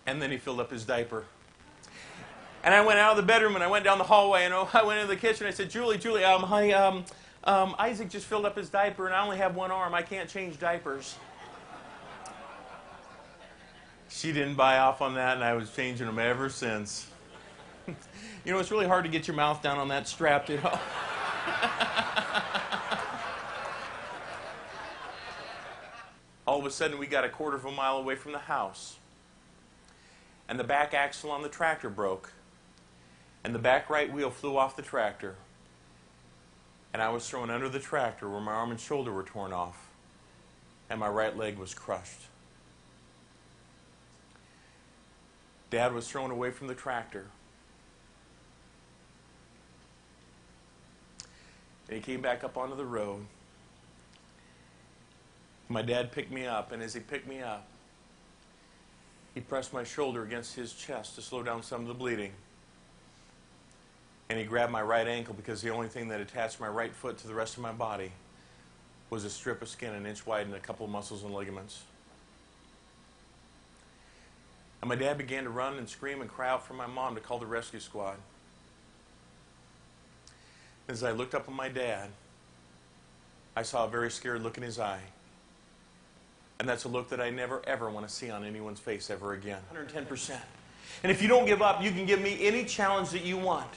And then he filled up his diaper. And I went out of the bedroom and I went down the hallway and I went into the kitchen. I said, Julie, hi, Isaac just filled up his diaper and I only have one arm. I can't change diapers. She didn't buy off on that, and I was changing them ever since. You know, it's really hard to get your mouth down on that strap, you know. All of a sudden, we got a quarter of a mile away from the house. And the back axle on the tractor broke. And the back right wheel flew off the tractor. And I was thrown under the tractor where my arm and shoulder were torn off. And my right leg was crushed. Dad was thrown away from the tractor. And he came back up onto the road. My dad picked me up, and as he picked me up, he pressed my shoulder against his chest to slow down some of the bleeding. And he grabbed my right ankle because the only thing that attached my right foot to the rest of my body was a strip of skin an inch wide and a couple of muscles and ligaments. And my dad began to run and scream and cry out for my mom to call the rescue squad. As I looked up at my dad, I saw a very scared look in his eye. And that's a look that I never, ever want to see on anyone's face ever again. 110%. And if you don't give up, you can give me any challenge that you want.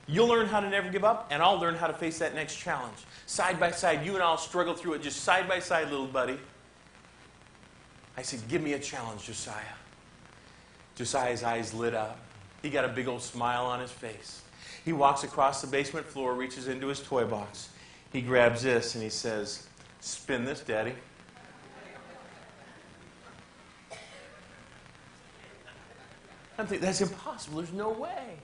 You'll learn how to never give up, and I'll learn how to face that next challenge. Side by side, you and I'll struggle through it just side by side, little buddy. I said, give me a challenge, Josiah. Josiah's eyes lit up. He got a big old smile on his face. He walks across the basement floor, reaches into his toy box. He grabs this and he says, spin this, Daddy. I'm thinking, that's impossible. There's no way.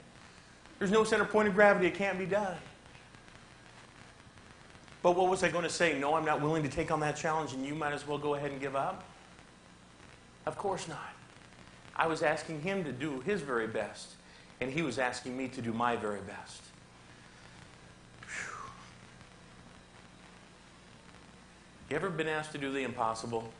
There's no center point of gravity. It can't be done. But what was I going to say? No, I'm not willing to take on that challenge, and you might as well go ahead and give up? Of course not. I was asking him to do his very best, and he was asking me to do my very best. Whew. You ever been asked to do the impossible?